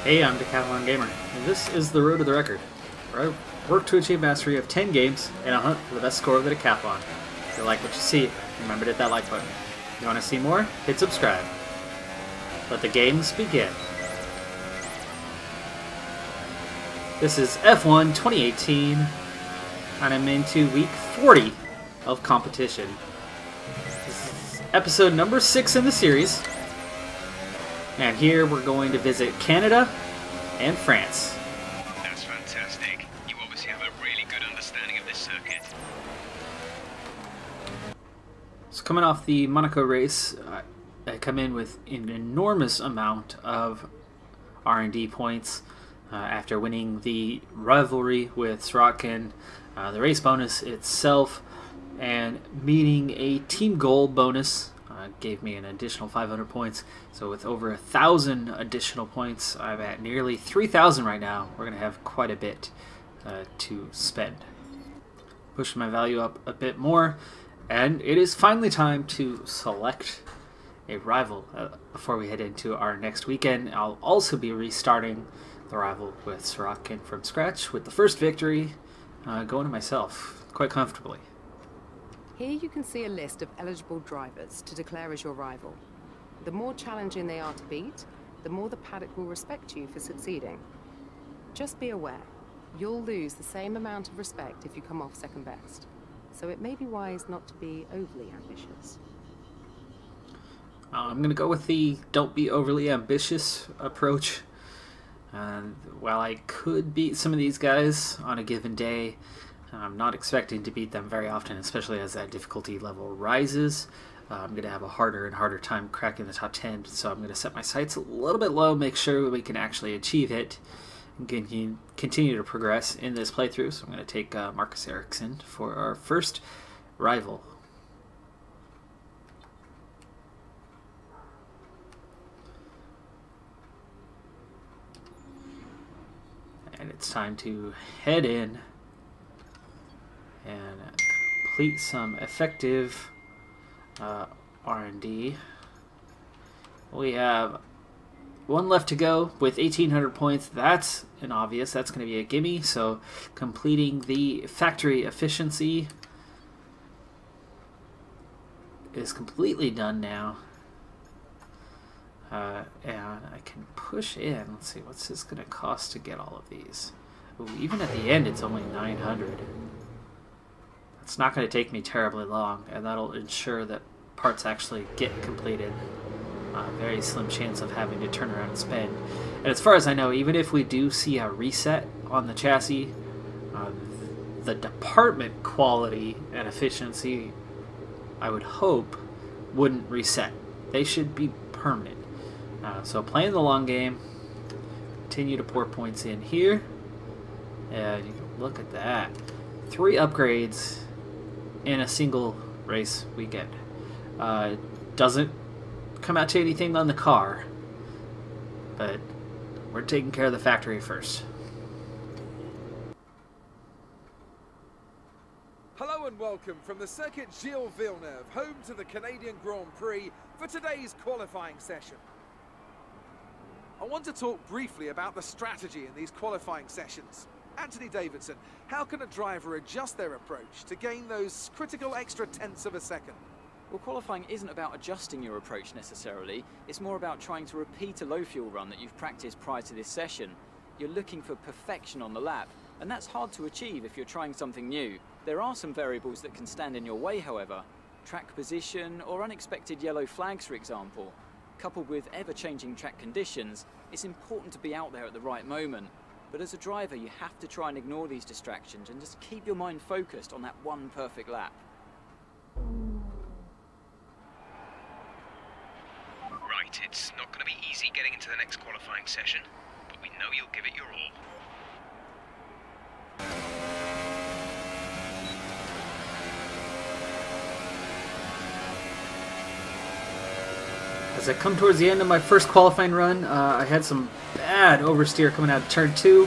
Hey, I'm Decathlon Gamer, and this is the Road to the Record, where I work to achieve mastery of 10 games in a hunt for the best score of the Decathlon. If you like what you see, remember to hit that like button. If you want to see more, hit subscribe. Let the games begin. This is F1 2018, and I'm into week 40 of competition. This is episode number 6 in the series. And here we're going to visit Canada and France. That's fantastic. You obviously have a really good understanding of this circuit. So coming off the Monaco race, I come in with an enormous amount of R&D points after winning the rivalry with Sirotkin, the race bonus itself, and meeting a team goal bonus. Gave me an additional 500 points. So with over 1,000 additional points, I'm at nearly 3,000 right now. We're going to have quite a bit to spend. Pushing my value up a bit more, and it is finally time to select a rival before we head into our next weekend. I'll also be restarting the rival with Sirotkin from scratch, with the first victory going to myself quite comfortably. Here you can see a list of eligible drivers to declare as your rival. The more challenging they are to beat, the more the paddock will respect you for succeeding. Just be aware, you'll lose the same amount of respect if you come off second best. So it may be wise not to be overly ambitious. I'm going to go with the don't be overly ambitious approach. While I could beat some of these guys on a given day, I'm not expecting to beat them very often, especially as that difficulty level rises. I'm going to have a harder and harder time cracking the top 10, so I'm going to set my sights a little bit low, make sure we can actually achieve it, and continue to progress in this playthrough. So I'm going to take Marcus Ericsson for our first rival. And it's time to head in and complete some effective R&D. We have one left to go with 1,800 points. That's an obvious. That's going to be a gimme. So completing the factory efficiency is completely done now. And I can push in. Let's see, what's this going to cost to get all of these? Ooh, even at the end, it's only 900. It's not going to take me terribly long, and that'll ensure that parts actually get completed. Very slim chance of having to turn around and spend. And as far as I know, even if we do see a reset on the chassis, the department quality and efficiency, I would hope, wouldn't reset. They should be permanent. So playing the long game, continue to pour points in here, and you can look at that. 3 upgrades in a single race weekend. Doesn't come out to anything on the car, but we're taking care of the factory first. Hello and welcome from the Circuit Gilles Villeneuve, home to the Canadian Grand Prix, for today's qualifying session. I want to talk briefly about the strategy in these qualifying sessions. Anthony Davidson, how can a driver adjust their approach to gain those critical extra tenths of a second? Well, qualifying isn't about adjusting your approach necessarily. It's more about trying to repeat a low fuel run that you've practiced prior to this session. You're looking for perfection on the lap, and that's hard to achieve if you're trying something new. There are some variables that can stand in your way, however. Track position or unexpected yellow flags, for example. Coupled with ever-changing track conditions, it's important to be out there at the right moment. But as a driver, you have to try and ignore these distractions and just keep your mind focused on that one perfect lap. Right, it's not going to be easy getting into the next qualifying session, but we know you'll give it your all. As I come towards the end of my first qualifying run, I had some bad oversteer coming out of turn 2.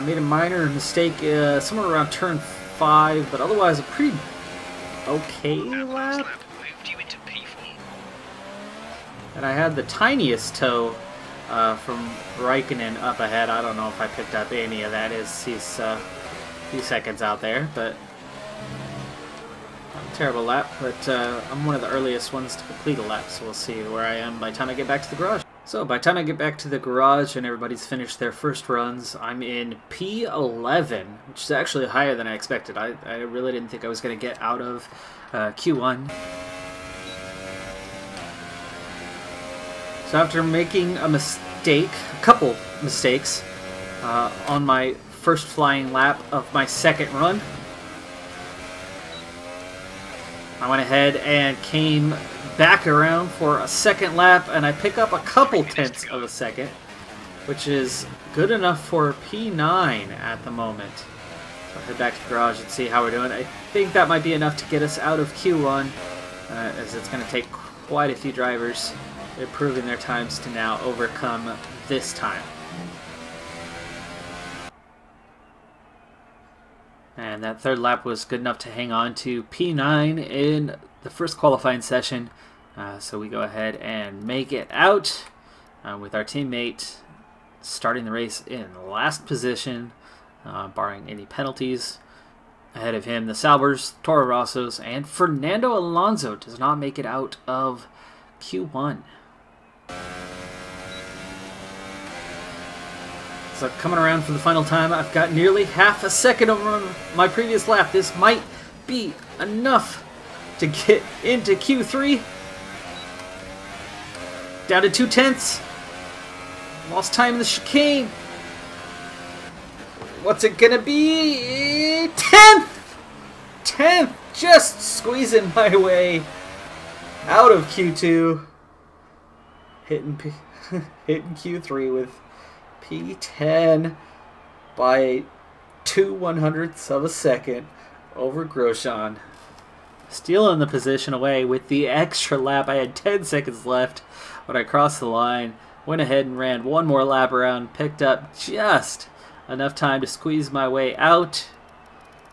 Made a minor mistake somewhere around turn 5, but otherwise a pretty okay lap. Moved you into P4. And I had the tiniest toe from Raikkonen up ahead. I don't know if I picked up any of that. He's a few seconds out there, but not a terrible lap. But I'm one of the earliest ones to complete a lap, so we'll see where I am by the time I get back to the garage. So by the time I get back to the garage and everybody's finished their first runs, I'm in P11, which is actually higher than I expected. I really didn't think I was going to get out of Q1. So after making a mistake, a couple mistakes, on my first flying lap of my second run, I went ahead and came back around for a second lap, and I pick up a couple tenths of a second, which is good enough for P9 at the moment. So I'll head back to the garage and see how we're doing. I think that might be enough to get us out of Q1, as it's going to take quite a few drivers improving their times to now overcome this time. And that third lap was good enough to hang on to P9 in the first qualifying session. So we go ahead and make it out with our teammate starting the race in last position, barring any penalties. Ahead of him, the Saubers, Toro Rossos, and Fernando Alonso does not make it out of Q1. So coming around for the final time, I've got nearly half a second over my previous lap. This might be enough to get into Q3. Down to 2 tenths. Lost time in the chicane. What's it gonna be? 10th! 10th! Just squeezing my way out of Q2. Hitting Q3 with P10 by 2/100ths of a second over Grosjean. Stealing the position away with the extra lap. I had 10 seconds left when I crossed the line. Went ahead and ran one more lap around. Picked up just enough time to squeeze my way out.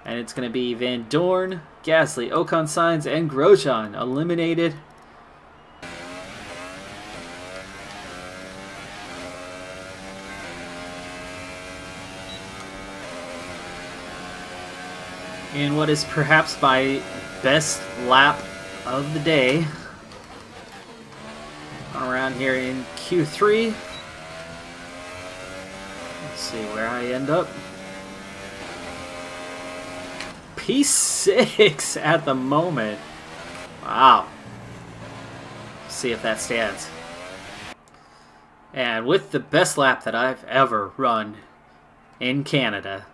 And it's going to be Van Dorn, Gasly, Ocon, Sainz, and Grosjean eliminated. In what is perhaps my best lap of the day. Around here in Q3. Let's see where I end up. P6 at the moment. Wow. See if that stands. And with the best lap that I've ever run in Canada.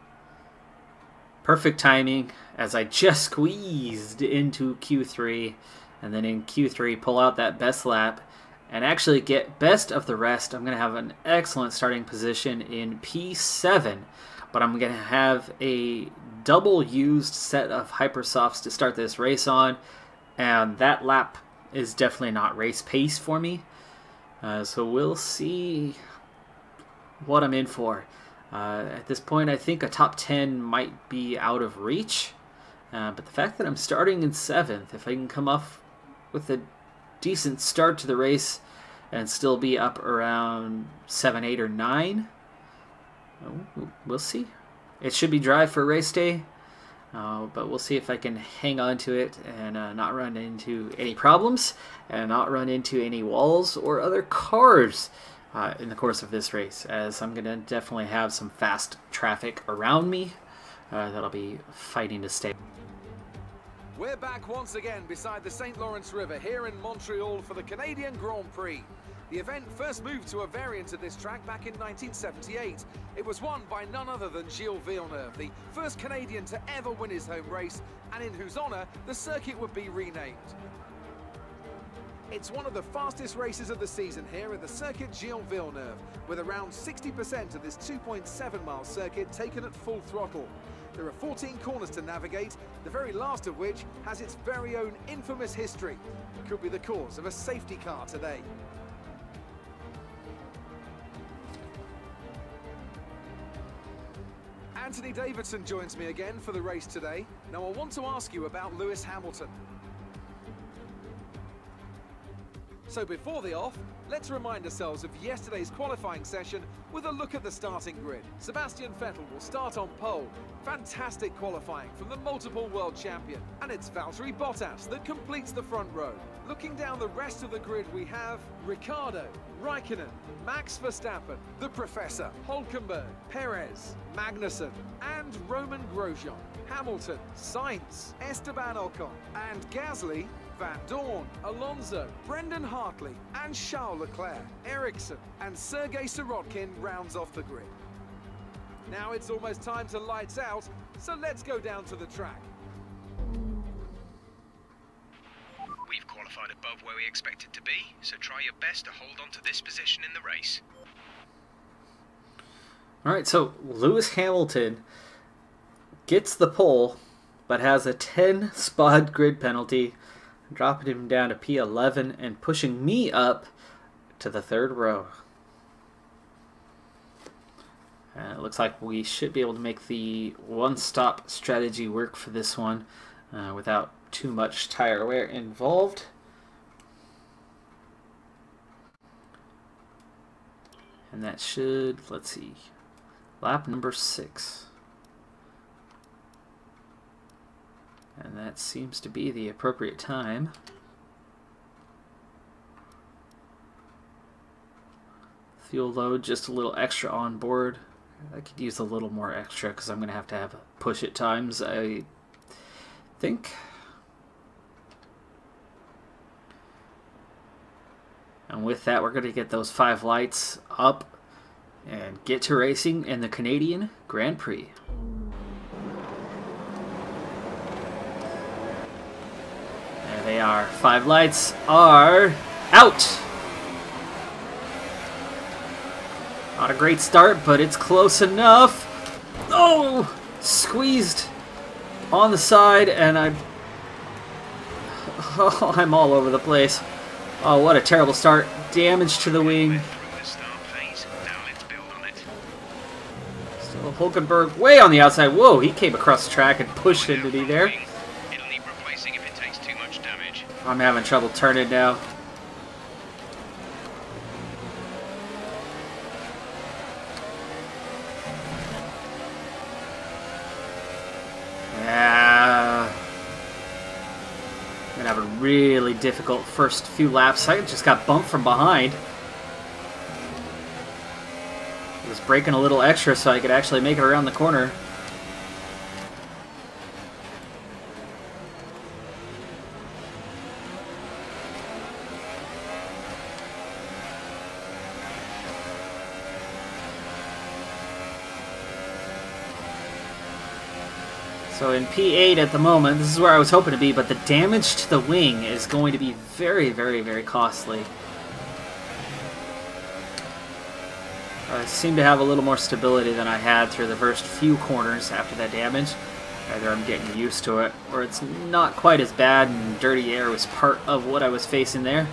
Perfect timing as I just squeezed into Q3, and then in Q3 pull out that best lap and actually get best of the rest. I'm going to have an excellent starting position in P7, but I'm going to have a double used set of Hypersofts to start this race on, and that lap is definitely not race pace for me. So we'll see what I'm in for. At this point, I think a top 10 might be out of reach. But the fact that I'm starting in 7th, if I can come off with a decent start to the race and still be up around 7, 8, or 9, we'll see. It should be dry for race day, but we'll see if I can hang on to it and not run into any problems and not run into any walls or other cars in the course of this race, as I'm going to definitely have some fast traffic around me that'll be fighting to stay. We're back once again beside the St. Lawrence River here in Montreal for the Canadian Grand Prix. The event first moved to a variant of this track back in 1978. It was won by none other than Gilles Villeneuve, the first Canadian to ever win his home race, and in whose honour the circuit would be renamed. It's one of the fastest races of the season here at the Circuit Gilles Villeneuve, with around 60% of this 2.7-mile circuit taken at full throttle. There are 14 corners to navigate, the very last of which has its very own infamous history. It could be the cause of a safety car today. Anthony Davidson joins me again for the race today. Now I want to ask you about Lewis Hamilton. So before the off, let's remind ourselves of yesterday's qualifying session with a look at the starting grid. Sebastian Vettel will start on pole. Fantastic qualifying from the multiple world champion. And it's Valtteri Bottas that completes the front row. Looking down the rest of the grid, we have Ricciardo, Raikkonen, Max Verstappen, the Professor, Hülkenberg, Perez, Magnussen, and Roman Grosjean. Hamilton, Sainz, Esteban Ocon, and Gasly, Van Dorn, Alonso, Brendan Hartley, and Charles Leclerc. Ericsson and Sergei Sirotkin rounds off the grid. Now it's almost time to lights out, so let's go down to the track. We've qualified above where we expected to be, so try your best to hold on to this position in the race. Alright, so Lewis Hamilton gets the pole, but has a 10 spot grid penalty, dropping him down to P11 and pushing me up to the third row. It looks like we should be able to make the one-stop strategy work for this one without too much tire wear involved. And that should, let's see, lap number 6. And that seems to be the appropriate time. Fuel load just a little extra on board. I could use a little more extra because I'm going to have push it times, I think. And with that, we're going to get those 5 lights up and get to racing in the Canadian Grand Prix. There they are. 5 lights are out. Not a great start, but it's close enough. Oh! Squeezed on the side, and I'm all over the place. Oh, what a terrible start. Damage to the wing. Still Hülkenberg way on the outside. Whoa, he came across the track and pushed into me there. I'm having trouble turning now. Yeah. I'm gonna have a really difficult first few laps. I just got bumped from behind. I was braking a little extra so I could actually make it around the corner. So in P8 at the moment, this is where I was hoping to be, but the damage to the wing is going to be very, very, very costly. I seem to have a little more stability than I had through the first few corners after that damage. Either I'm getting used to it, or it's not quite as bad and dirty air was part of what I was facing there.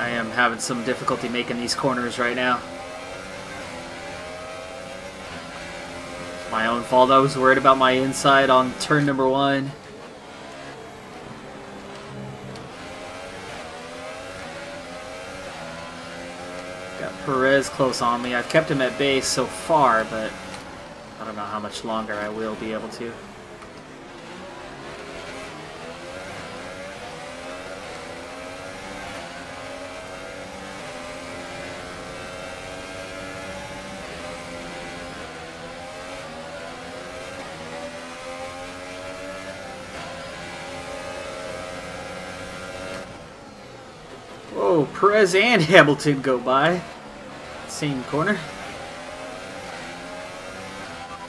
I am having some difficulty making these corners right now. My own fault. I was worried about my inside on turn number 1. Got Perez close on me. I've kept him at base so far, but I don't know how much longer I will be able to. Whoa, Perez and Hamilton go by. Same corner.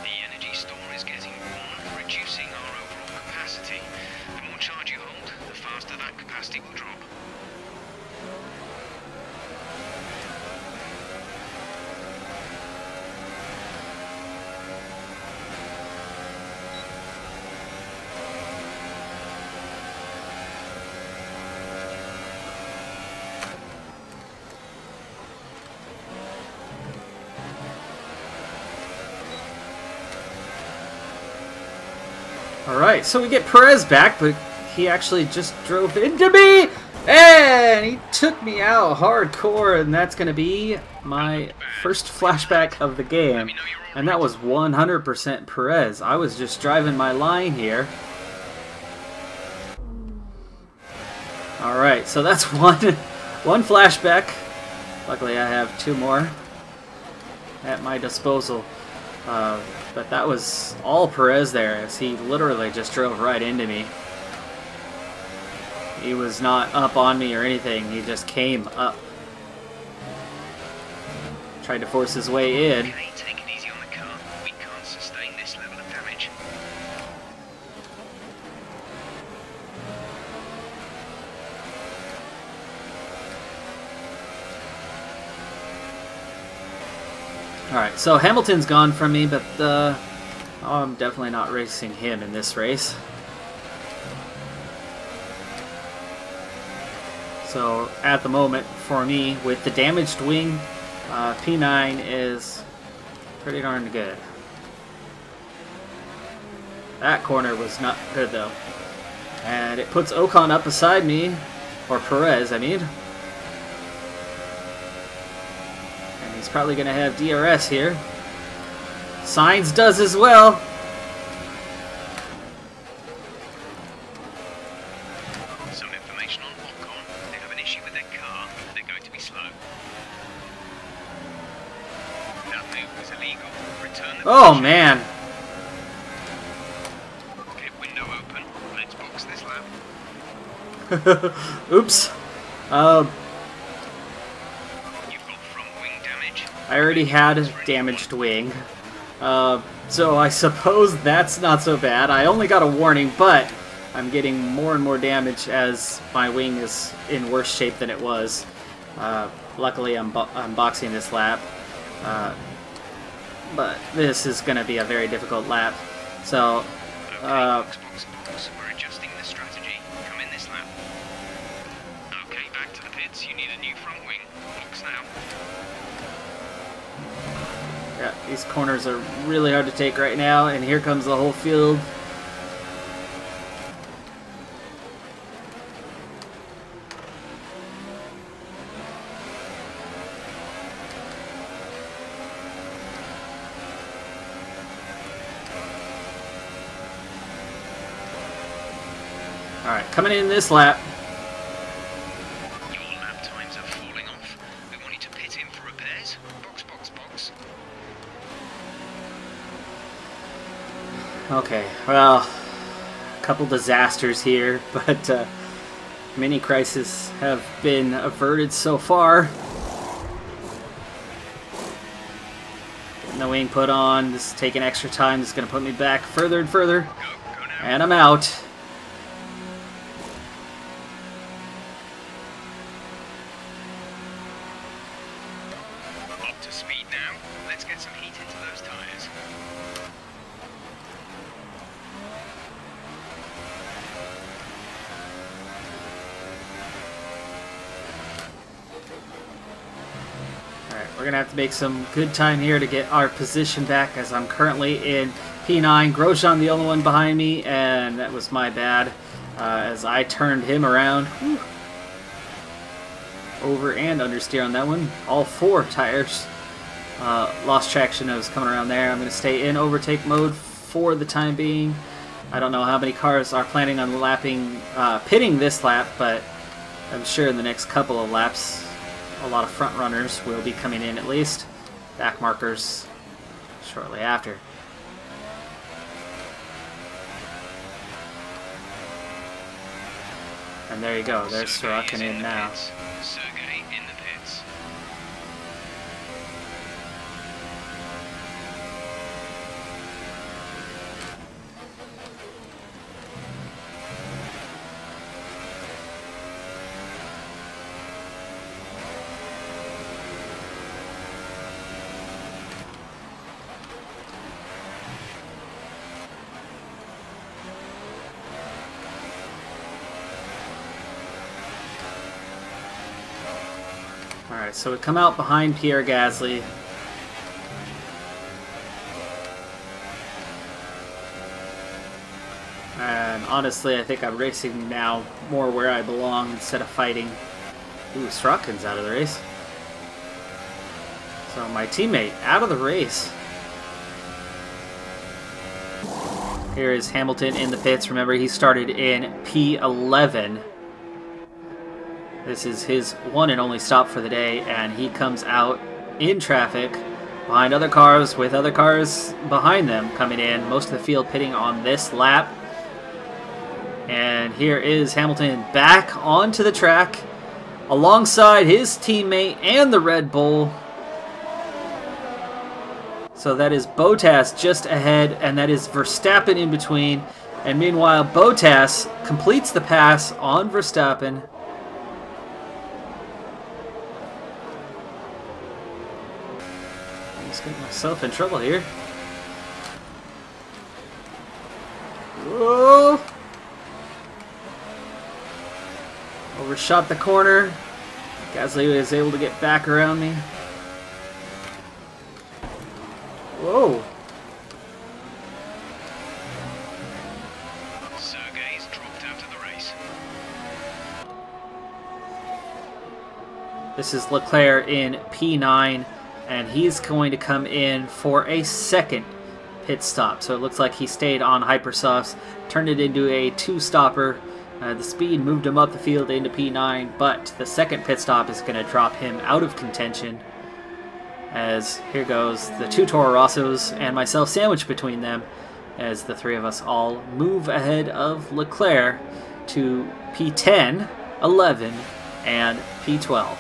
The energy store is getting warm, reducing our overall capacity. The more charge you hold, the faster that capacity will drop. Alright, so we get Perez back, but he actually just drove into me! And he took me out hardcore, and that's going to be my first flashback of the game. And that was 100% Perez. I was just driving my line here. Alright, so that's one flashback. Luckily I have 2 more at my disposal. But that was all Perez there, as he literally just drove right into me. He was not up on me or anything, he just came up. Tried to force his way in. Okay, take it easy on the car. We can't sustain this level of damage. Alright, so Hamilton's gone from me, but I'm definitely not racing him in this race. So at the moment, for me, with the damaged wing, P9 is pretty darn good. That corner was not good though. And it puts Ocon up beside me, or Perez, I mean. And he's probably going to have DRS here. Sainz does as well. Some information on Ocon. They have an issue with their car. They're going to be slow. That move was illegal. Return the Oh position. man. Okay, window open. Let's box this lap. Oops. You've got front wing damage. I already had a damaged wing. So I suppose that's not so bad. I only got a warning, but I'm getting more and more damage as my wing is in worse shape than it was. Luckily, I'm boxing this lap. But this is going to be a very difficult lap. So, Okay, box. We're adjusting the strategy. Come in this lap. Okay, back to the pits. You need a new front wing. Box now. yeah, these corners are really hard to take right now, and here comes the whole field. Alright, coming in this lap. Your lap times are falling off. We want you to pit in for repairs. Box. Okay, well, a couple disasters here, but many crises have been averted so far. Getting the wing put on, this is taking extra time, this is going to put me back further and further, Go now. and I'm out. Up to speed now. Let's get some heat into those tires. Alright, we're going to have to make some good time here to get our position back, as I'm currently in P9. Grosjean the only one behind me, and that was my bad, as I turned him around. Whew. Over and understeer on that one. All 4 tires lost traction. I was coming around there. I'm going to stay in overtake mode for the time being. I don't know how many cars are planning on pitting this lap, but I'm sure in the next couple of laps a lot of front runners will be coming in at least. Back markers shortly after. And there you go. There's Sergey is Sorokin in the now. pits. Sergey in the pits. Alright, so we come out behind Pierre Gasly. honestly, I think I'm racing now more where I belong instead of fighting. Ooh, Strotkin's out of the race. So my teammate out of the race. Here is Hamilton in the pits. Remember, he started in P11. This is his one and only stop for the day, and he comes out in traffic behind other cars with other cars behind them coming in. Most of the field pitting on this lap. And here is Hamilton back onto the track alongside his teammate and the Red Bull. So that is Bottas just ahead, and that is Verstappen in between. And meanwhile, Bottas completes the pass on Verstappen. I'm just getting myself in trouble here. Whoa! Overshot the corner. Gasly is able to get back around me. Whoa. Sergey's dropped out of the race. This is Leclerc in P9, and he's going to come in for a second pit stop. So it looks like he stayed on Hypersofts, turned it into a two-stopper. The speed moved him up the field into P9, but the second pit stop is going to drop him out of contention. As here goes the two Toro Rossos and myself sandwiched between them, as the three of us all move ahead of Leclerc to P10, 11, and P12.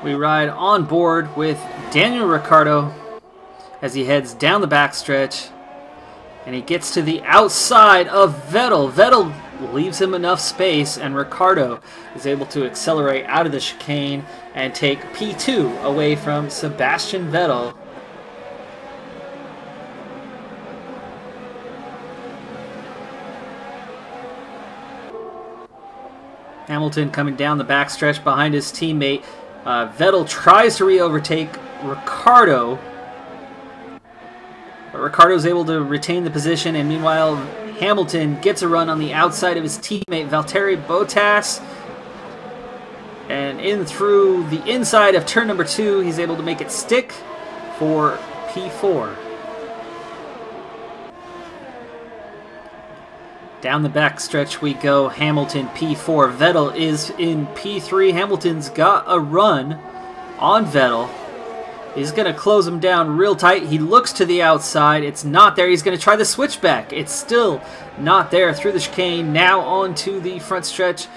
We ride on board with Daniel Ricciardo as he heads down the backstretch, and he gets to the outside of Vettel. Vettel leaves him enough space, and Ricciardo is able to accelerate out of the chicane and take P2 away from Sebastian Vettel. Hamilton coming down the backstretch behind his teammate. Vettel tries to re-overtake Ricciardo, but Ricciardo is able to retain the position, and meanwhile Hamilton gets a run on the outside of his teammate Valtteri Bottas, and in through the inside of turn number 2, he's able to make it stick for P4. Down the backstretch we go. Hamilton P4. Vettel is in P3. Hamilton's got a run on Vettel. He's going to close him down real tight. He looks to the outside. It's not there. He's going to try the switchback. It's still not there through the chicane. Now onto the front stretch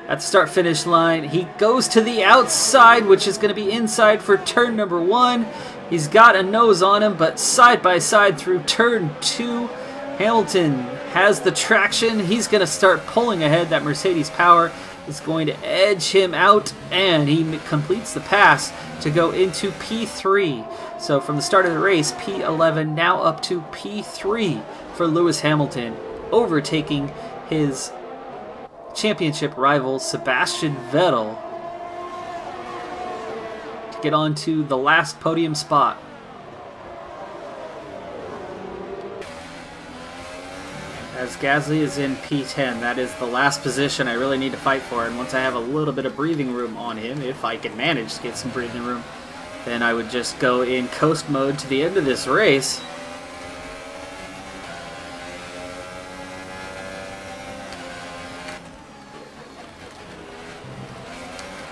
at the start-finish line. He goes to the outside, which is going to be inside for turn number 1. He's got a nose on him, but side by side through turn 2. Hamilton has the traction. He's going to start pulling ahead. That Mercedes power is going to edge him out, and he completes the pass to go into P3. So from the start of the race, P11 now up to P3 for Lewis Hamilton, overtaking his championship rival Sebastian Vettel to get on to the last podium spot. As Gasly is in P10, that is the last position I really need to fight for, and once I have a little bit of breathing room on him, if I can manage to get some breathing room, then I would just go in coast mode to the end of this race.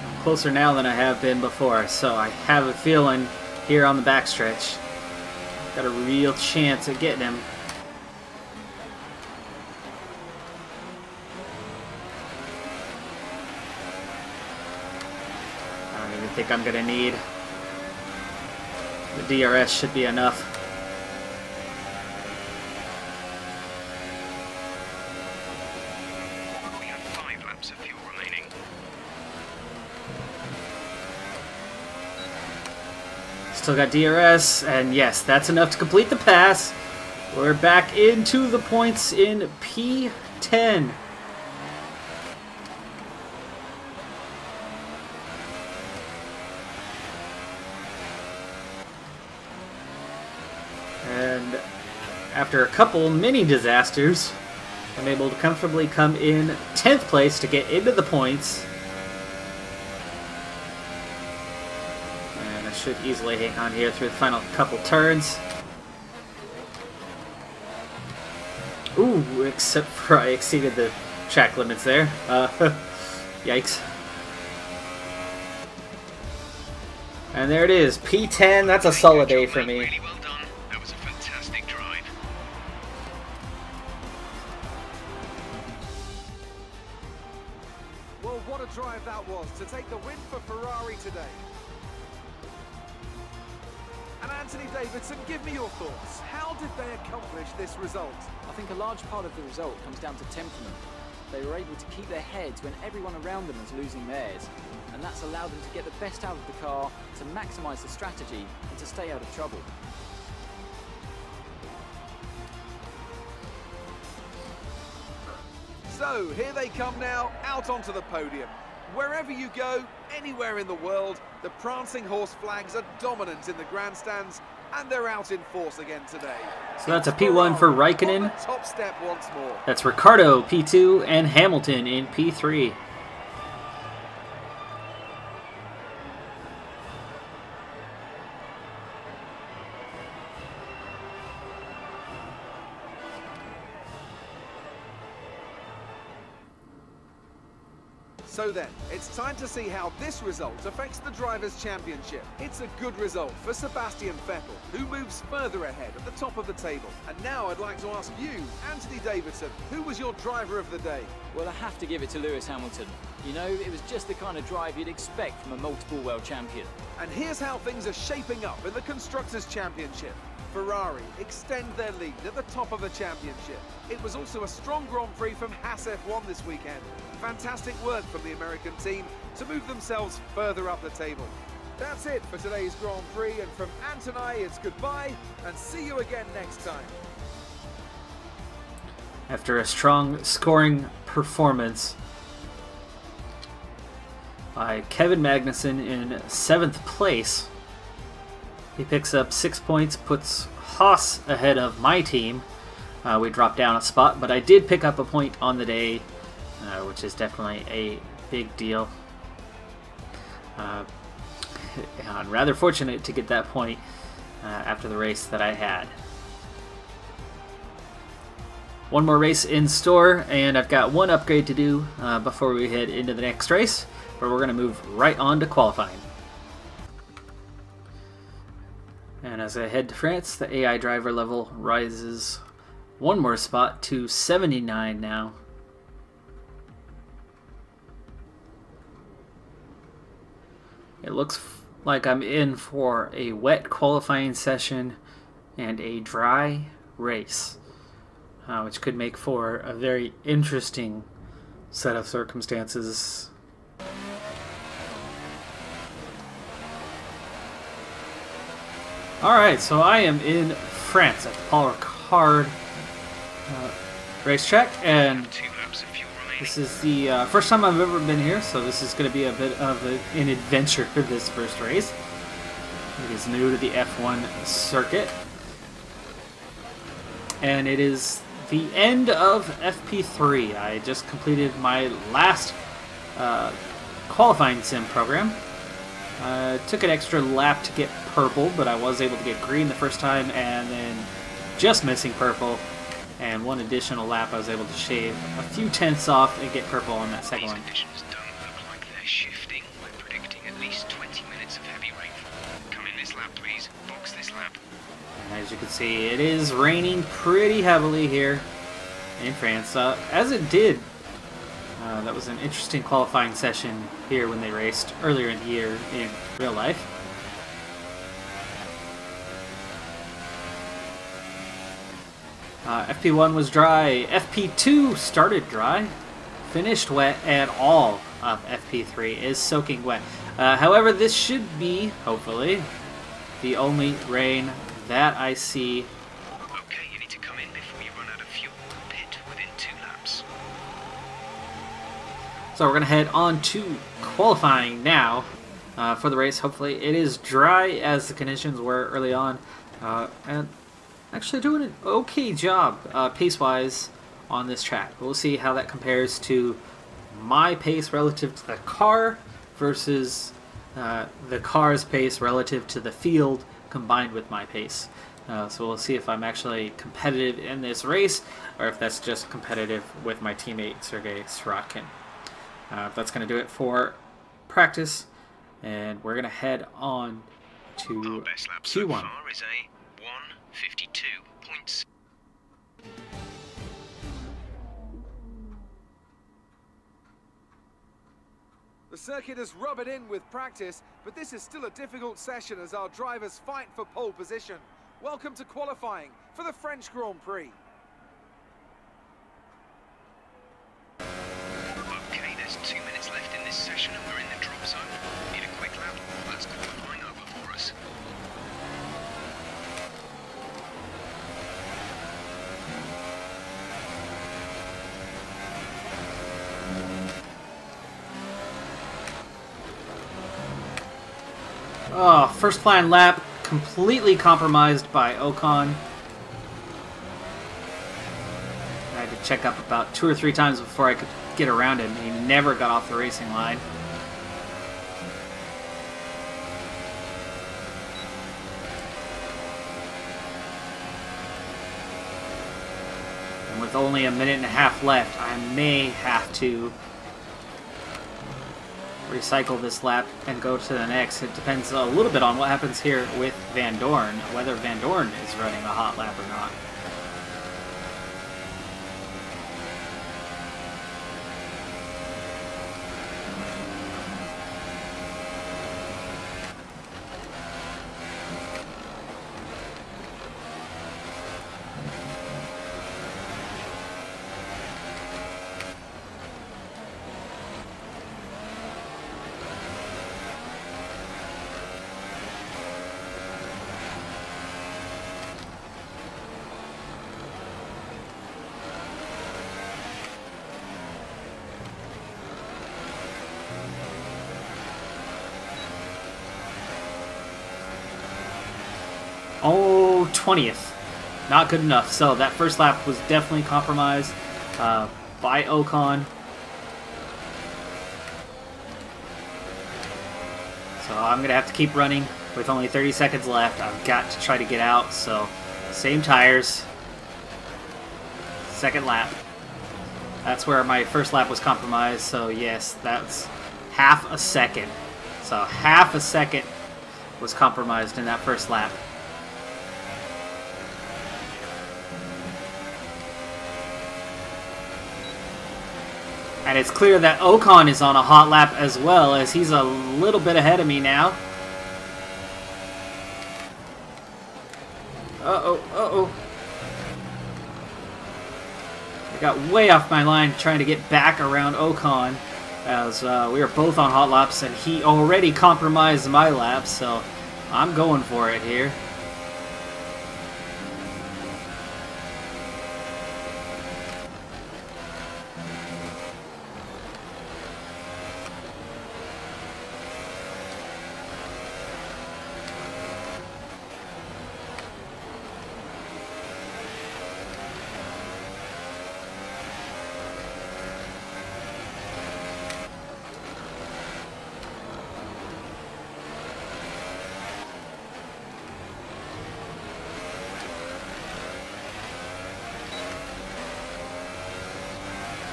I'm closer now than I have been before, so I have a feeling here on the backstretch, got a real chance at getting him. I think I'm going to need the DRS. Should be enough. We have 5 laps of fuel remaining. Still got DRS, and yes, that's enough to complete the pass. We're back into the points in P10. And after a couple mini disasters, I'm able to comfortably come in 10th place to get into the points. And I should easily hang on here through the final couple turns. Ooh, except for I exceeded the track limits there. Yikes. And there it is, P10. That's a solid day for me. Really well done. That was a fantastic drive. Well, what a drive that was to take the win for Ferrari today. And Anthony Davidson, give me your thoughts. How did they accomplish this result? I think a large part of the result comes down to temperament. They were able to keep their heads when everyone around them was losing theirs, and that's allowed them to get the best out of the car, to maximise the strategy, and to stay out of trouble. So, here they come now, out onto the podium. Wherever you go, anywhere in the world, the prancing horse flags are dominant in the grandstands, and they're out in force again today. So that's a P1 for Raikkonen. On the top step once more. That's Ricciardo, P2, and Hamilton in P3. So then, it's time to see how this result affects the Drivers' Championship. It's a good result for Sebastian Vettel, who moves further ahead at the top of the table. And now I'd like to ask you, Anthony Davidson, who was your driver of the day? Well, I have to give it to Lewis Hamilton. You know, it was just the kind of drive you'd expect from a multiple world champion. And here's how things are shaping up in the Constructors' Championship. Ferrari extend their lead at the top of the championship. It was also a strong Grand Prix from Haas F1 this weekend. Fantastic work from the American team to move themselves further up the table. That's it for today's Grand Prix, and from Ant and I, it's goodbye, and see you again next time. After a strong scoring performance by Kevin Magnussen in 7th place, he picks up 6 points, puts Haas ahead of my team. We dropped down a spot, but I did pick up a point on the day, which is definitely a big deal. I'm rather fortunate to get that point after the race that I had. One more race in store, and I've got one upgrade to do before we head into the next race, where we're going to move right on to qualifying. And as I head to France, the AI driver level rises one more spot to 79 now. It looks like I'm in for a wet qualifying session and a dry race, which could make for a very interesting set of circumstances. Alright, so I am in France at the Paul Ricard racetrack, and 2 laps of fuel remaining. this is the first time I've ever been here, so this is going to be a bit of an adventure for this first race. It is new to the F1 circuit, and it is the end of FP3. I just completed my last qualifying sim program. Took an extra lap to get purple, but I was able to get green the first time, and then just missing purple, and one additional lap I was able to shave a few tenths off and get purple on that second These one. conditions don't look like they're shifting. We're predicting at least 20 minutes of heavy rainfall. Come in this lap, please. Box this lap. And as you can see, it is raining pretty heavily here in France, as it did. That was an interesting qualifying session here when they raced earlier in the year in real life. FP1 was dry, FP2 started dry, finished wet, and all of FP3 is soaking wet. However, this should be, hopefully, the only rain that I see. Okay, you need to come in before you run out of fuel. Pit within 2 laps. So we're going to head on to qualifying now for the race. Hopefully it is dry as the conditions were early on. And Actually doing an okay job pace-wise on this track. We'll see how that compares to my pace relative to the car versus the car's pace relative to the field combined with my pace. So we'll see if I'm actually competitive in this race or if that's just competitive with my teammate Sergei Sorokin. That's going to do it for practice, and we're going to head on to Our best lap Q1. so far is a 1:52.6. The circuit has rubbered in with practice, but this is still a difficult session as our drivers fight for pole position. Welcome to qualifying for the French Grand Prix. Okay, there's 2 minutes left in this session and we're in the drop zone. Need a quick lap? That's qualifying over for us. Oh, first plan lap completely compromised by Ocon. I had to check up about 2 or 3 times before I could get around him. He never got off the racing line. And with only a minute and a half left, I may have to recycle this lap and go to the next. It depends a little bit on what happens here with Van Dorn, whether Van Dorn is running a hot lap or not. Oh, 20th. Not good enough. So that first lap was definitely compromised by Ocon. So I'm going to have to keep running with only 30 seconds left. I've got to try to get out. So same tires. Second lap. That's where my first lap was compromised. So yes, that's half a second. So half a second was compromised in that first lap. And it's clear that Ocon is on a hot lap as well, as he's a little bit ahead of me now. Uh-oh, uh-oh. I got way off my line trying to get back around Ocon, as we were both on hot laps, and he already compromised my lap, so I'm going for it here.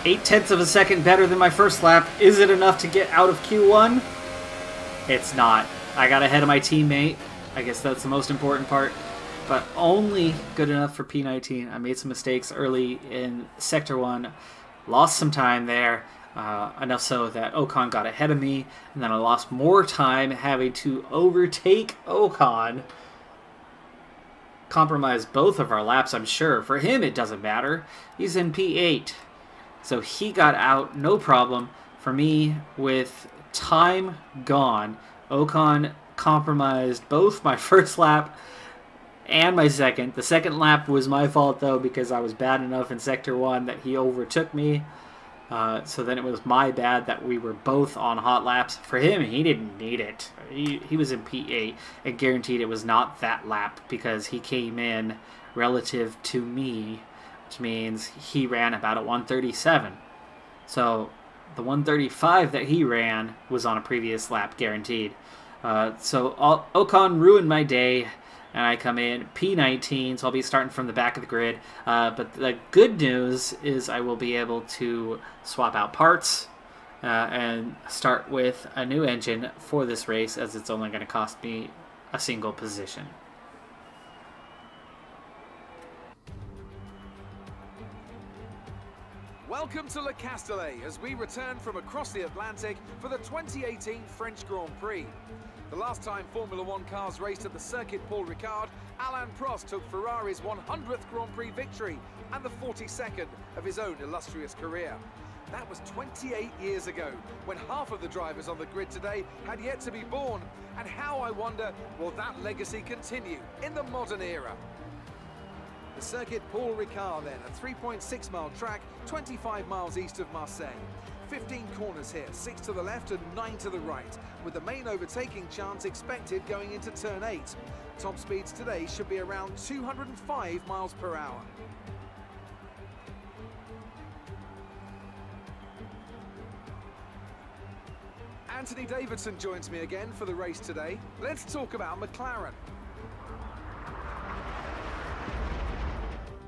Eight-tenths of a second better than my first lap. Is it enough to get out of Q1? It's not. I got ahead of my teammate. I guess that's the most important part. But only good enough for P19. I made some mistakes early in Sector 1. Lost some time there. Enough so that Ocon got ahead of me. And then I lost more time having to overtake Ocon. Compromise both of our laps, I'm sure. For him, it doesn't matter. He's in P8. So he got out, no problem. For me, with time gone, Ocon compromised both my first lap and my second. The second lap was my fault, though, because I was bad enough in Sector 1 that he overtook me. So then it was my bad that we were both on hot laps. For him, he didn't need it. He was in P8 and guaranteed it was not that lap because he came in relative to me, which means he ran about a 137. So the 135 that he ran was on a previous lap guaranteed. So Ocon ruined my day, and I come in P19, so I'll be starting from the back of the grid. But the good news is I will be able to swap out parts and start with a new engine for this race, as it's only going to cost me a single position. Welcome to Le Castellet as we return from across the Atlantic for the 2018 French Grand Prix. The last time Formula One cars raced at the Circuit Paul Ricard, Alain Prost took Ferrari's 100th Grand Prix victory and the 42nd of his own illustrious career. That was 28 years ago, when half of the drivers on the grid today had yet to be born. And how, I wonder, will that legacy continue in the modern era? The Circuit Paul Ricard then, a 3.6-mile track, 25 miles east of Marseille. 15 corners here, 6 to the left and 9 to the right, with the main overtaking chance expected going into turn 8. Top speeds today should be around 205 miles per hour. Anthony Davidson joins me again for the race today. Let's talk about McLaren.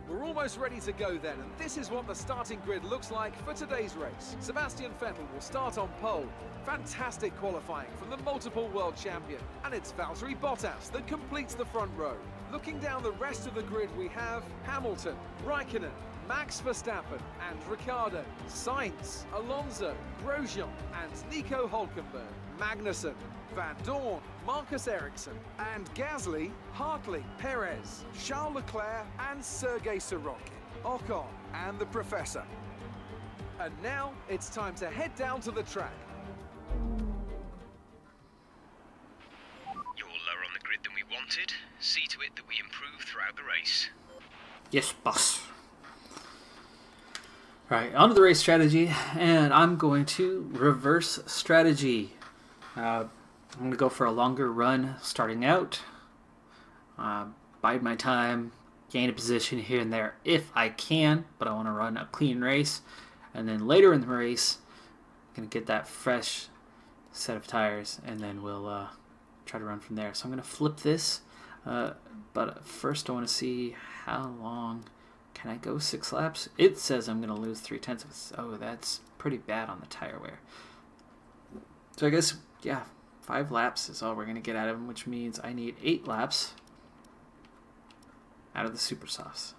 We're almost ready to go then, and this is what the starting grid looks like for today's race. Sebastian Vettel will start on pole. Fantastic qualifying from the multiple world champion. And it's Valtteri Bottas that completes the front row. Looking down the rest of the grid, we have Hamilton, Raikkonen, Max Verstappen and Ricciardo, Sainz, Alonso, Grosjean and Nico Hülkenberg, Magnussen, Van Dorn, Marcus Ericsson and Gasly, Hartley, Perez, Charles Leclerc and Sergei Sorokin, Ocon and the Professor. And now it's time to head down to the track. You're lower on the grid than we wanted. See to it that we improve throughout the race. Yes, boss. Alright, on to the race strategy, and I'm going to reverse strategy. I'm going to go for a longer run starting out, bide my time, gain a position here and there if I can, but I want to run a clean race, and then later in the race, I'm going to get that fresh set of tires, and then we'll try to run from there. So I'm going to flip this, but first I want to see how long. Can I go 6 laps? It says I'm going to lose 3/10 of a... Oh, that's pretty bad on the tire wear. So I guess, yeah, 5 laps is all we're going to get out of him, which means I need 8 laps out of the super softs.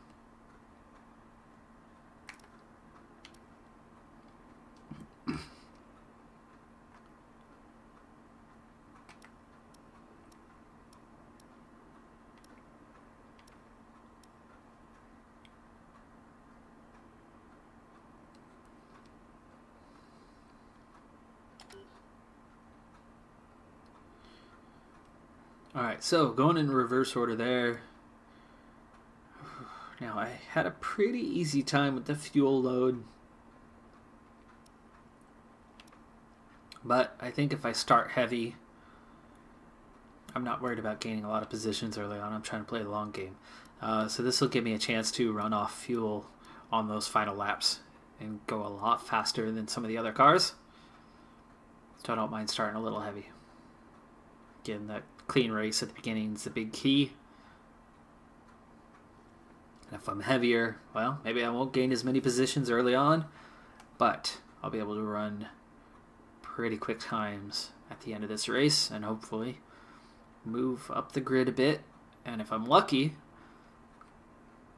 Alright, so going in reverse order there. Now, I had a pretty easy time with the fuel load. But I think if I start heavy, I'm not worried about gaining a lot of positions early on. I'm trying to play the long game. So this will give me a chance to run off fuel on those final laps and go a lot faster than some of the other cars. So I don't mind starting a little heavy. Again, that clean race at the beginning is the big key. And if I'm heavier, well, maybe I won't gain as many positions early on, but I'll be able to run pretty quick times at the end of this race and hopefully move up the grid a bit. And if I'm lucky,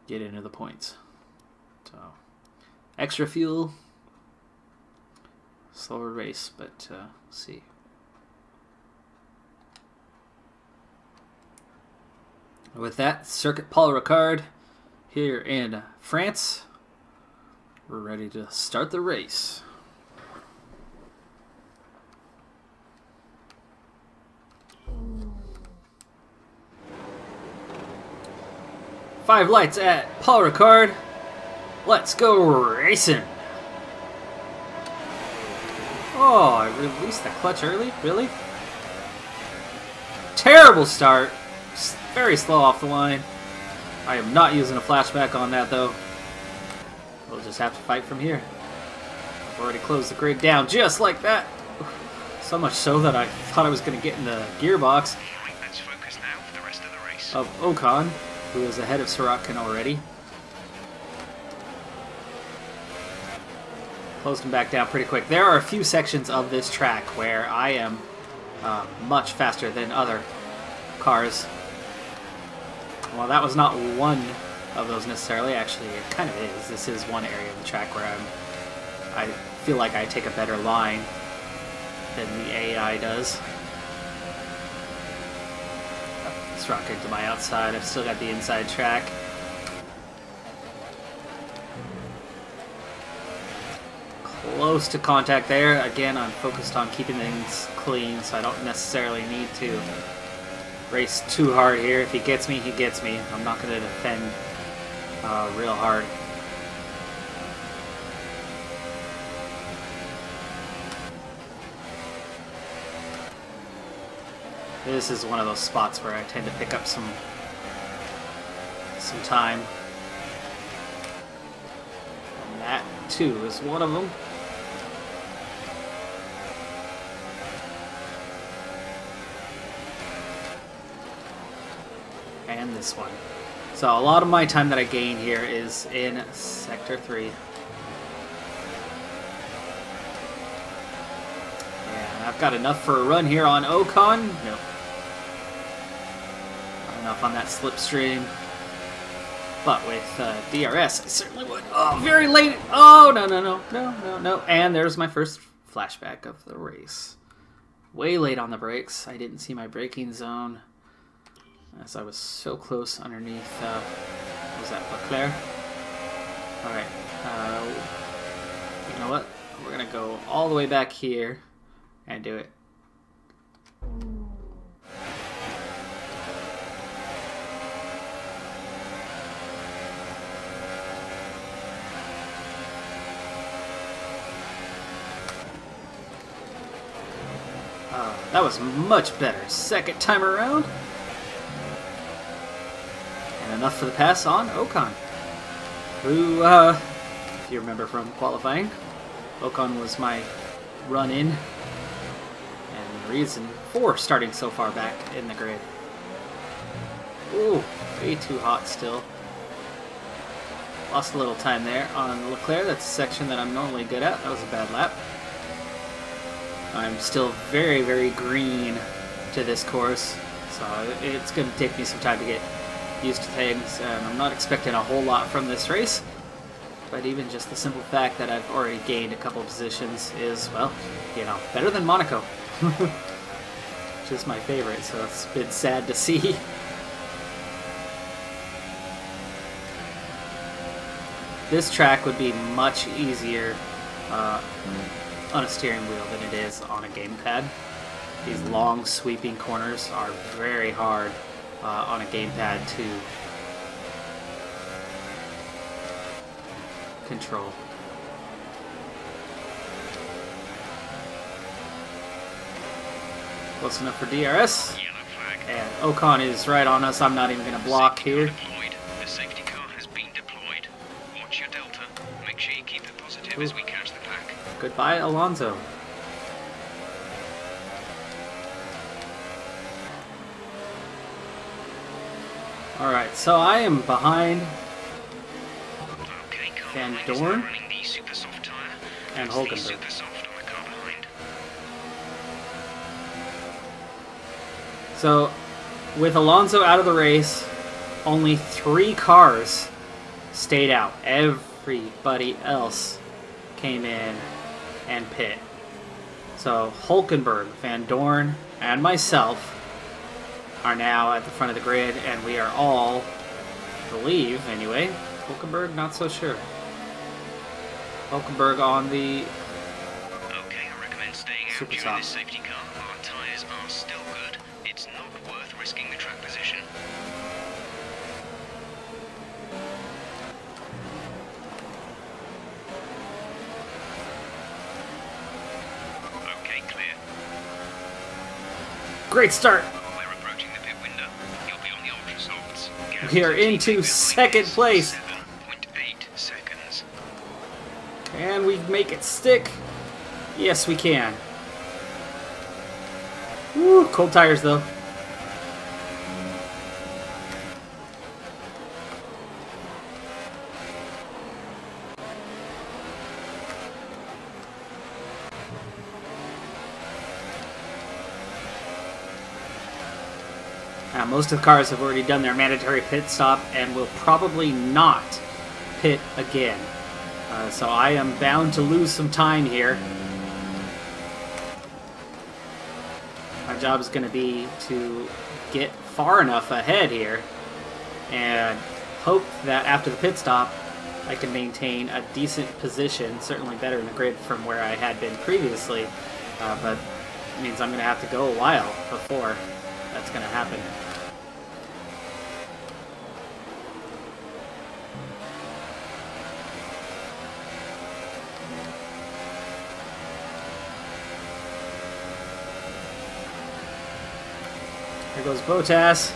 get into the points. So, extra fuel, slower race, but we'll see. With that, Circuit Paul Ricard here in France. We're ready to start the race. Five lights at Paul Ricard. Let's go racing. Oh, I released the clutch early? Really? Terrible start. Very slow off the line. I am not using a flashback on that though. We'll just have to fight from here. I've already closed the grid down just like that. So much so that I thought I was going to get in the gearbox Right, let's focus now for the rest of the race. of Ocon, who is ahead of Sorokin already. Closed him back down pretty quick. There are a few sections of this track where I am much faster than other cars. Well, that was not one of those necessarily. Actually, it kind of is. This is one area of the track where I feel like I take a better line than the AI does. Sorokin to my outside. I've still got the inside track. Close to contact there. Again, I'm focused on keeping things clean, so I don't necessarily need to race too hard here. If he gets me, he gets me. I'm not going to defend real hard. This is one of those spots where I tend to pick up some time. And that, too, is one of them. And this one. So a lot of my time that I gain here is in Sector 3. And I've got enough for a run here on Ocon. Nope. Not enough on that slipstream. But with DRS, I certainly would. Oh, very late. Oh, no. And there's my first flashback of the race. Way late on the brakes. I didn't see my braking zone, as I was so close underneath, what was that, Leclerc? Alright, you know what? We're going to go all the way back here and do it. That was much better. Second time around. And enough for the pass on Ocon, who, if you remember from qualifying, Ocon was my run-in and the reason for starting so far back in the grid. Ooh, way too hot still. Lost a little time there on Leclerc. That's a section that I'm normally good at. That was a bad lap. I'm still very, very green to this course, so it's going to take me some time to get used to things, and I'm not expecting a whole lot from this race, but even just the simple fact that I've already gained a couple positions is, well, you know, better than Monaco, which is my favorite, so it's been sad to see. This track would be much easier on a steering wheel than it is on a gamepad. These long sweeping corners are very hard on a gamepad to control. Close enough for DRS. And Ocon is right on us. I'm not even going to block here. The safety car has been deployed. Watch your delta. Make sure you keep it positive as we catch the pack. Goodbye, Alonso. Alright, so I am behind Van Dorn and Hulkenberg. So, with Alonso out of the race, only 3 cars stayed out. Everybody else came in and pit. So Hulkenberg, Van Dorn, and myself are now at the front of the grid, and we are all, I believe anyway, Hulkenberg, not so sure. Hulkenberg on the Okay, I recommend staying out Super during soft. this safety car. Our tyres are still good. It's not worth risking the track position. Okay, clear. great start. We're approaching the pit window. You'll be on the ultra softs. Gas we are into second place. 7.8 seconds. Can we make it stick? Yes, we can. Woo, cold tires though. Now, most of the cars have already done their mandatory pit stop and will probably not pit again. So I am bound to lose some time here. My job is going to be to get far enough ahead here and hope that after the pit stop I can maintain a decent position, certainly better in the grid from where I had been previously, but it means I'm going to have to go a while before that's going to happen. There goes Bottas.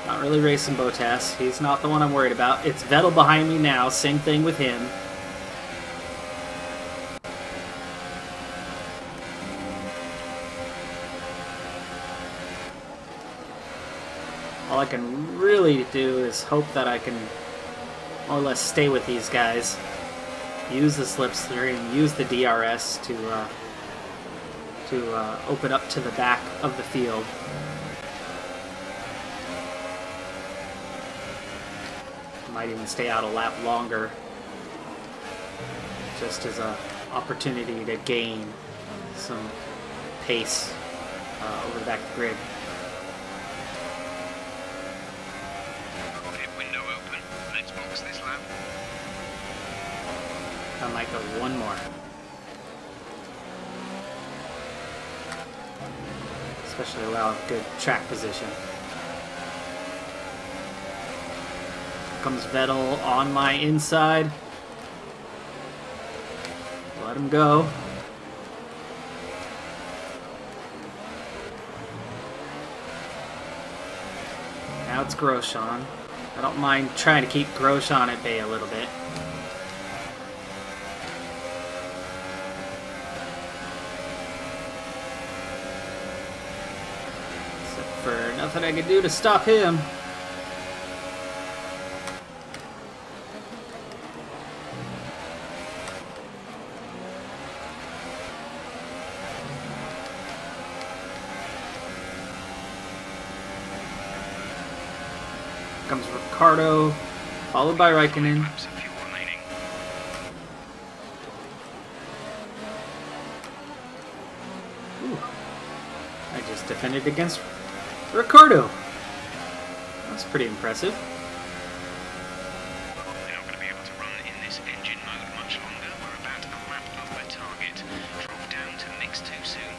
Not really racing Bottas. He's not the one I'm worried about. It's Vettel behind me now. Same thing with him. All I can really do is hope that I can more or less stay with these guys. Use the slipstream, use the DRS to open up to the back of the field. Might even stay out a lap longer, just as an opportunity to gain some pace over the back of the grid. Pit window open. Let's box this lap. I might go one more. Especially allow good track position. Comes Vettel on my inside. Let him go. Now it's Grosjean. I don't mind trying to keep Grosjean at bay a little bit. Except for nothing I can do to stop him. Comes Ricardo, followed by Raikkonen. Laps of fuel remaining. Ooh. I just defended against Ricardo. That's pretty impressive. We're not going to be able to run in this engine mode much longer. We're about a lap over target. Drop down to mix too soon.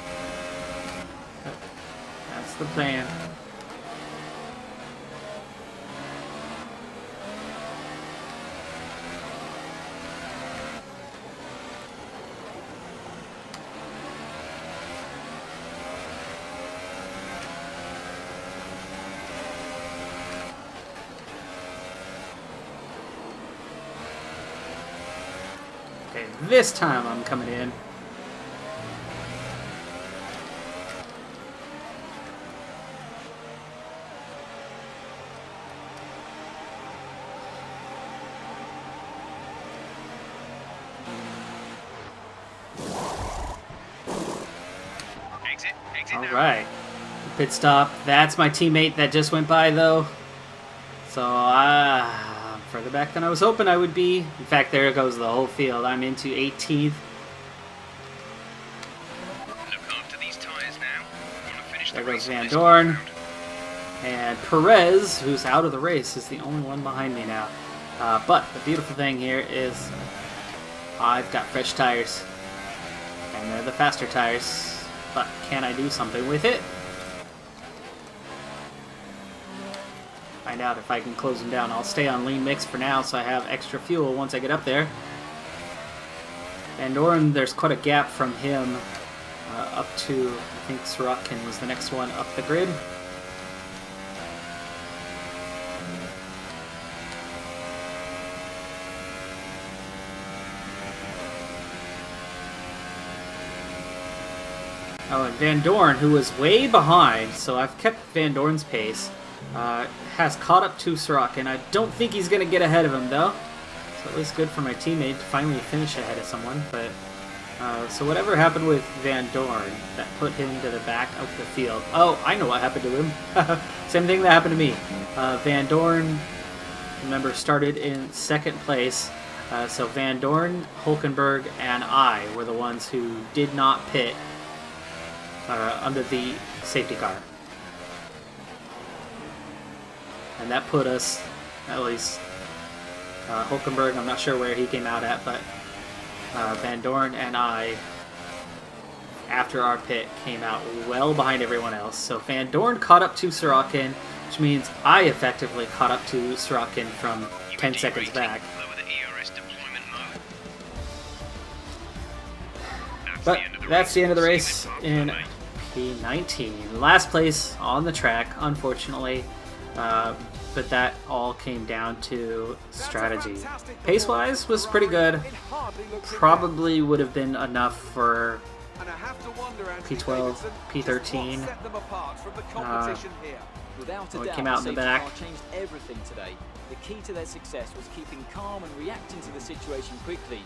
That's the plan. Okay, this time I'm coming in. Exit All now. right, pit stop. That's my teammate that just went by, though. So I'm further back than I was hoping I would be. In fact, there goes the whole field. I'm into 18th. Look after these tyres now. Want to finish There the goes race on Van this Dorn. round. And Perez, who's out of the race, is the only one behind me now. But the beautiful thing here is I've got fresh tires. And they're the faster tires. But can I do something with it? Find out if I can close him down. I'll stay on lean mix for now so I have extra fuel once I get up there. Van Doren, there's quite a gap from him up to, I think Sorokin was the next one up the grid. Oh, and Van Doren, who was way behind, so I've kept Van Doren's pace, has caught up to Sorokin. I don't think he's going to get ahead of him, though. So at least good for my teammate to finally finish ahead of someone. But so whatever happened with Van Doren that put him to the back of the field. Oh, I know what happened to him. Same thing that happened to me. Van Doren, remember, started in second place. So Van Doren, Hulkenberg, and I were the ones who did not pit under the safety car. And that put us, at least Hulkenberg, I'm not sure where he came out at, but Van Doren and I, after our pit, came out well behind everyone else. So Van Doren caught up to Sorokin, which means I effectively caught up to Sorokin from 10 seconds back. But that's the end of the race in P19. Last place on the track, unfortunately, but that all came down to strategy. Pace-wise was pretty good. Probably would have been enough for P12, P13. Without a We doubt, came out in the back. changed everything today. The key to their success was keeping calm and reacting to the situation quickly.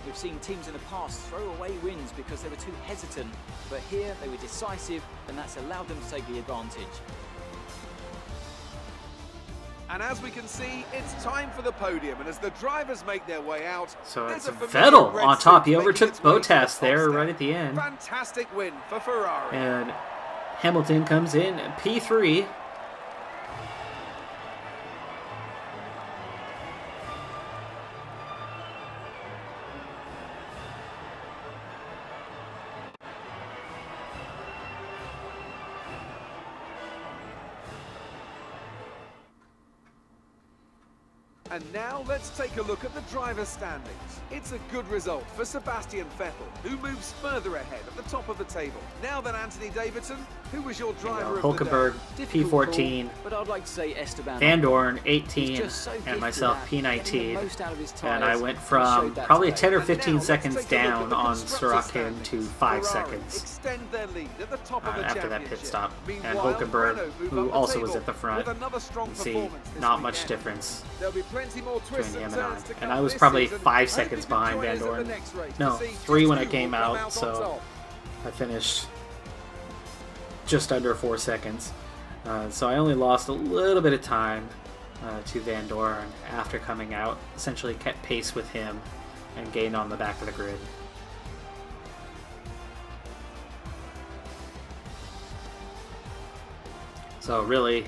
We've seen teams in the past throw away wins because they were too hesitant, but here they were decisive, and that's allowed them to take the advantage. And as we can see, it's time for the podium, and as the drivers make their way out, So there's it's a familiar Vettel red on top. He suit overtook making its way to the Bottas top there step. right at the end. Fantastic win for Ferrari. And Hamilton comes in P3. And now let's take a look at the driver's standings. It's a good result for Sebastian Vettel, who moves further ahead at the top of the table. Now then, Anthony Davidson, who was your driver of the day? Hulkenberg, Difficult P14. call, but I'd like to say Esteban. Van Doren, He's 18, just so and gifted myself, at getting the P19. most out of his And I tyres, went and he from showed that probably today. 10 or And now 15 let's seconds take a look at down the on constructors' Sorokin standings. to 5 Ferrari seconds extend their lead at the top of the after that championship. pit stop. And Meanwhile, Hulkenberg, Renault move who up also the was table at the front, with another strong you see performance this not much weekend. difference There'll be plenty more twists between and him and I. turns to And come I was this probably season. 5 I hope seconds you can behind join Van us at the Doren. next race No, to see 3 just when I who came will come out, on so top. I finished just under 4 seconds. So I only lost a little bit of time to Van Doren after coming out. Essentially kept pace with him and gained on the back of the grid. So really,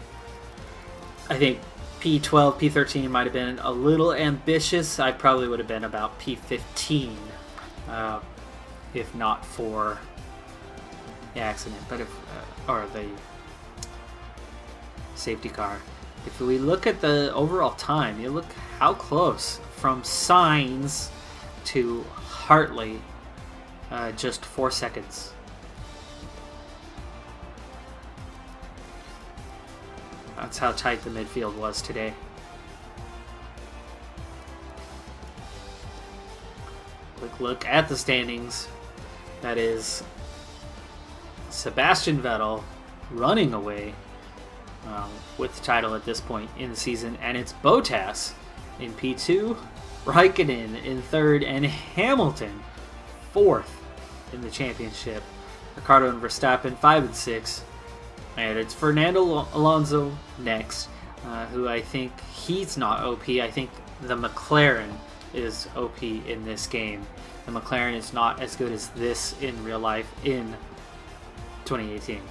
I think P12, P13 might have been a little ambitious. I probably would have been about P15 if not for the accident, but if or the safety car. If we look at the overall time, you look how close from Sainz to Hartley, just 4 seconds. That's how tight the midfield was today. Quick look at the standings. That is Sebastian Vettel running away with the title at this point in the season, and it's Bottas in P2, Raikkonen in 3rd, and Hamilton 4th in the championship. Ricciardo and Verstappen 5 and 6, and it's Fernando Alonso next, who I think he's not OP. I think the McLaren is OP in this game. The McLaren is not as good as this in real life in 2018.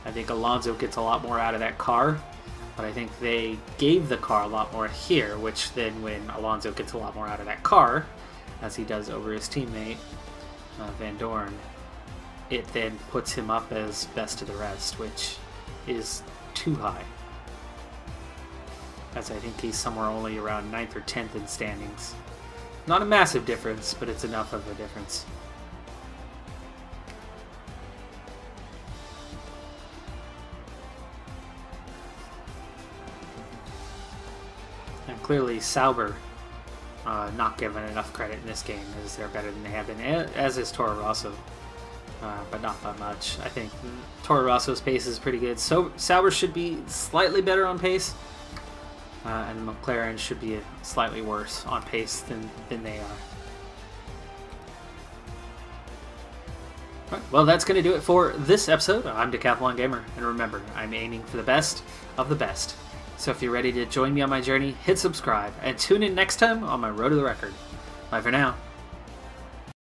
I think Alonso gets a lot more out of that car, but I think they gave the car a lot more here, which then when Alonso gets a lot more out of that car, as he does over his teammate, Van Doren, it then puts him up as best of the rest, which is too high. as I think he's somewhere only around 9th or 10th in standings. Not a massive difference, but it's enough of a difference. And clearly Sauber not given enough credit in this game, as they're better than they have been, as is Toro Rosso, but not by much. I think Toro Rosso's pace is pretty good. So Sauber should be slightly better on pace, and McLaren should be slightly worse on pace than they are. Right, well, that's going to do it for this episode. I'm Decathlon Gamer, and remember, I'm aiming for the best of the best. So if you're ready to join me on my journey, hit subscribe, and tune in next time on my Road to the Record. Bye for now.